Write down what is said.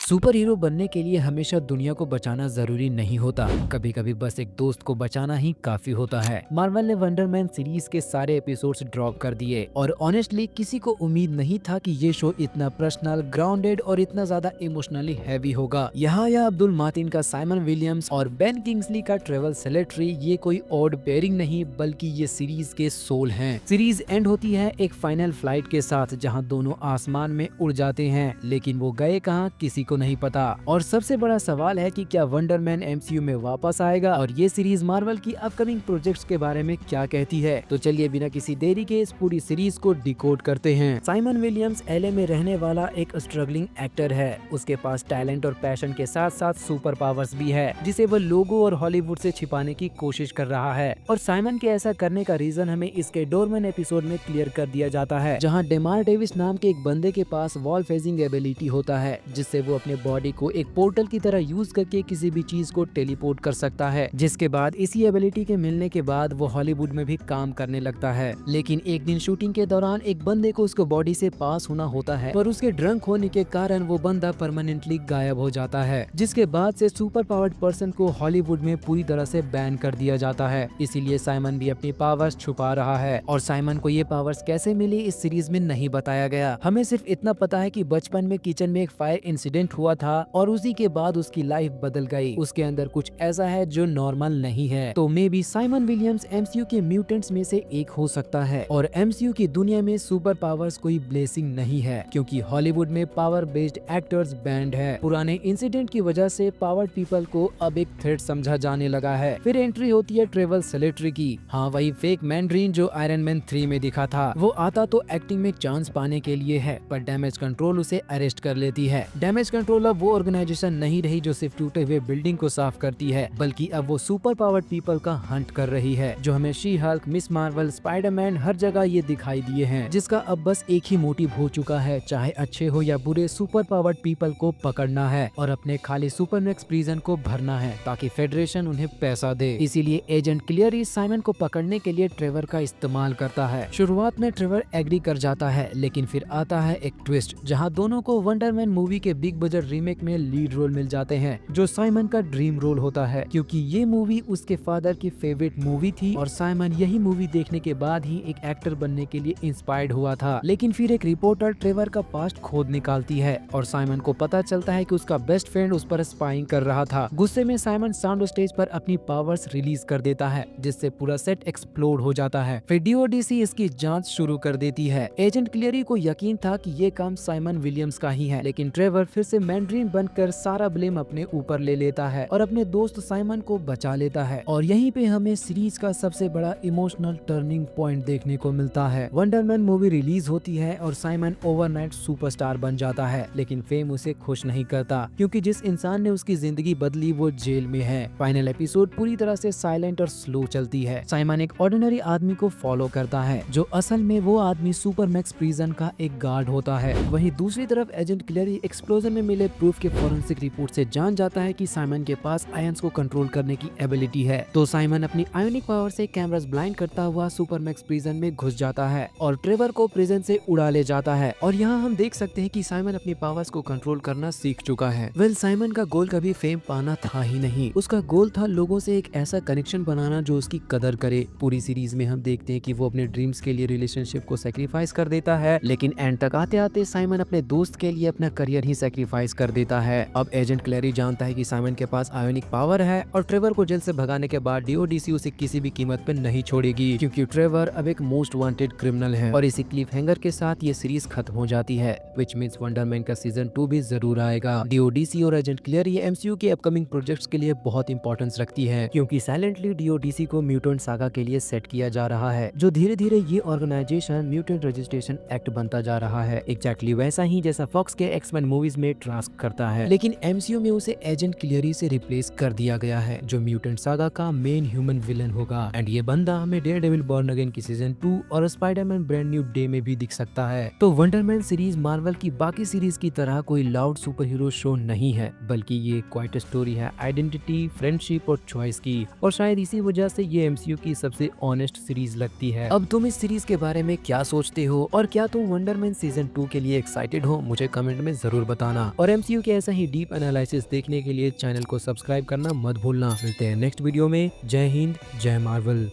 Super hero बनने के लिए हमेशा दुनिया को बचाना जरूरी नहीं होता, कभी कभी बस एक दोस्त को बचाना ही काफी होता है। मार्वल ने वंडरमैन सीरीज के सारे एपिसोड्स ड्रॉप कर दिए और ऑनेस्टली किसी को उम्मीद नहीं था कि ये शो इतना पर्सनल, ग्राउंडेड और इतना ज्यादा इमोशनली हैवी होगा। यहाया अब्दुल मातिन का साइमन विलियम्स और बेन किंग्सली का ट्रेवल सेलेट्री ये कोई ऑड पेयरिंग नहीं बल्कि ये सीरीज के सोल हैं। सीरीज एंड होती है एक फाइनल फ्लाइट के साथ जहां दोनों आसमान में उड़ जाते हैं, लेकिन वो गए कहां किसी को नहीं पता। और सबसे बड़ा सवाल है कि क्या वंडरमैन एमसीयू में वापस आएगा और ये सीरीज मार्वल की अपकमिंग प्रोजेक्ट्स के बारे में क्या कहती है। तो चलिए बिना किसी देरी के इस पूरी सीरीज को डिकोड करते हैं। साइमन विलियम्स एलए में रहने वाला एक स्ट्रगलिंग एक्टर है। उसके पास टैलेंट और पैशन के साथ साथ सुपर पावर्स भी है, जिसे वो लोगों और हॉलीवुड से छिपाने की कोशिश कर रहा है। और साइमन के ऐसा करने का रीजन हमें इसके डोरमैन एपिसोड में क्लियर कर दिया जाता है, जहाँ डेमार डेविस नाम के एक बंदे के पास वॉल फेजिंग एबिलिटी होता है, जिससे वो अपने बॉडी को एक पोर्टल की तरह यूज करके किसी भी चीज को टेलीपोर्ट कर सकता है। जिसके बाद इसी एबिलिटी के मिलने के बाद वो हॉलीवुड में भी काम करने लगता है। लेकिन एक दिन शूटिंग के दौरान एक बंदे को उसको बॉडी से पास होना होता है, पर उसके ड्रंक होने के कारण वो बंदा परमानेंटली गायब हो जाता है। जिसके बाद से सुपर पावर्ड पर्सन को हॉलीवुड में पूरी तरह से बैन कर दिया जाता है। इसीलिए साइमन भी अपनी पावर्स छुपा रहा है। और साइमन को ये पावर्स कैसे मिली इस सीरीज में नहीं बताया गया। हमें सिर्फ इतना पता है कि बचपन में किचन में एक फायर इंसिडेंट हुआ था और उसी के बाद उसकी लाइफ बदल गई। उसके अंदर कुछ ऐसा है जो नॉर्मल नहीं है। तो may be Simon Williams MCU के म्यूटेंट्स में से एक हो सकता है। और एमसीयू की दुनिया में सुपर पावर्स कोई ब्लेसिंग नहीं है, क्योंकि हॉलीवुड में पावर बेस्ड एक्टर्स बैंड है। पुराने इंसिडेंट की वजह से पावर्ड पीपल को अब एक थ्रेट समझा जाने लगा है। फिर एंट्री होती है ट्रेवल सेलेट्री की। हाँ, वही फेक मैंड्रीन जो आयरन मैन 3 में दिखा था। वो आता तो एक्टिंग में चांस पाने के लिए है, पर डैमेज कंट्रोल उसे अरेस्ट कर लेती है। डैमेज कंट्रोल अब वो ऑर्गेनाइजेशन नहीं रही जो सिर्फ टूटे हुए बिल्डिंग को साफ करती है, बल्कि अब वो सुपर पावर्ड पीपल का हंट कर रही है, जो हमें She Hulk, Miss Marvel, Spiderman हर जगह ये दिखाई दिए हैं, जिसका अब बस एक ही मोटिव हो चुका है, चाहे अच्छे हो या बुरे, सुपर पावर्ड पीपल को पकड़ना है और अपने खाली सुपरमैक्स प्रिजन को भरना है ताकि फेडरेशन उन्हें पैसा दे। इसीलिए एजेंट क्लियरी साइमन को पकड़ने के लिए ट्रेवर का इस्तेमाल करता है। शुरुआत में ट्रेवर एग्री कर जाता है, लेकिन फिर आता है एक ट्विस्ट, जहाँ दोनों को वंडरमैन मूवी के बिग बजट रीमेक में लीड रोल मिल जाते हैं, जो साइमन का ड्रीम रोल होता है, क्योंकि ये मूवी उसके फादर की फेवरेट मूवी थी और साइमन यही मूवी देखने के बाद ही एक एक्टर बनने के लिए इंस्पायर्ड हुआ था। लेकिन फिर एक रिपोर्टर ट्रेवर का पास्ट खोद निकालती है और साइमन को पता चलता है कि उसका बेस्ट फ्रेंड उस पर स्पाइंग कर रहा था। गुस्से में साइमन साउंड स्टेज पर अपनी पावर्स रिलीज कर देता है, जिससे पूरा सेट एक्सप्लोड हो जाता है। फिर डीओडीसी इसकी जांच शुरू कर देती है। एजेंट क्लियरी को यकीन था कि ये काम साइमन विलियम्स का ही है, लेकिन ट्रेवर फिर से मैंड्रीन बनकर सारा ब्लेम अपने ऊपर ले लेता है और अपने दोस्त साइमन को बचा लेता है। और यहीं पे हमें सीरीज का सबसे बड़ा इमोशनल टर्निंग पॉइंट देखने को मिलता है। वंडरमैन मूवी रिलीज होती है और साइमन ओवरनाइट सुपरस्टार बन जाता है, लेकिन फेम उसे खुश नहीं करता, क्योंकि जिस इंसान ने उसकी जिंदगी बदली वो जेल में है। फाइनल एपिसोड पूरी तरह से साइलेंट और स्लो चलती है। साइमन एक ऑर्डिनरी आदमी को फॉलो करता है, जो असल में वो आदमी सुपरमैक्स प्रिजन का एक गार्ड होता है। वहीं दूसरी तरफ एजेंट क्लियरी एक्सप्लोजन में मिले प्रूफ के फॉरेंसिक रिपोर्ट से जान जाता है कि साइमन के पास आयंस को कंट्रोल करने की एबिलिटी है। तो साइमन अपनी आयोनिक पावर से कैमरास ब्लाइंड करता हुआ सुपरमैक्स प्रिजन में घुस जाता है और ट्रेवर को प्रिजन से उड़ा ले जाता है। और यहाँ हम देख सकते हैं कि साइमन अपनी पावर्स को कंट्रोल करना सीख चुका है। साइमन का गोल कभी फेम पाना था ही नहीं। उसका गोल था लोगों से एक ऐसा कनेक्शन बनाना जो उसकी कदर करे। पूरी सीरीज में हम देखते हैं कि वो अपने ड्रीम्स के लिए रिलेशनशिप को सेक्रीफाइस कर देता है, लेकिन एंड तक आते आते साइमन अपने दोस्त के लिए अपना करियर ही सेक्रीफाइस कर देता है। अब एजेंट क्लेरी जानता है कि साइमन के पास आयोनिक पावर है और ट्रेवर को जेल से भगाने के बाद डीओडीसी उसे किसी भी कीमत पर नहीं छोड़ेगी, क्योंकि ट्रेवर अब एक मोस्ट वांटेड क्रिमिनल है। और इसी क्लिफ हैंगर के साथ ये सीरीज खत्म हो जाती है, व्हिच मींस वंडरमैन का सीजन 2 भी जरूर आएगा। डीओडीसी और एजेंट क्लियरी ये एमसीयू के अपकमिंग प्रोजेक्ट्स के लिए बहुत इंपॉर्टेंस रखती है, क्योंकि साइलेंटली डीओडीसी को म्यूटेंट सागा के लिए सेट किया जा रहा है, जो धीरे धीरे ये ऑर्गेनाइजेशन म्यूटेंट रजिस्ट्रेशन एक्ट बनता जा रहा है। एग्जैक्टली वैसा ही जैसा फॉक्स के एक्समैन मूवीज में ट्रास्क करता है, लेकिन एमसीयू में उसे एजेंट क्लियरी से रिप्लेस कर दिया गया है, जो म्यूटेंट सागा का मेन ह्यूमन विलन होगा। एंड ये बंदा हमें डेयरडेविल बॉर्न अगेन की सीजन 2 और स्पाइडरमैन ब्रांड न्यू डे में भी दिख सकता है। तो वंडरमैन सीरीज मार्वल की बाकी सीरीज की तरह कोई लाउड सुपर हीरो शो नहीं है, बल्कि ये क्वाइट स्टोरी है आइडेंटिटी, फ्रेंडशिप और चॉइस की। और शायद इसी वजह से ये एमसीयू की सबसे ऑनेस्ट सीरीज लगती है। अब तुम इस सीरीज के बारे में क्या सोचते हो और क्या तुम वंडरमैन सीजन 2 के लिए एक्साइटेड हो? मुझे कमेंट में जरूर बताना। और MCU के ऐसा ही डीप एनालिसिस देखने के लिए चैनल को सब्सक्राइब करना मत भूलना। मिलते हैं नेक्स्ट वीडियो में। जय हिंद, जय मार्वल।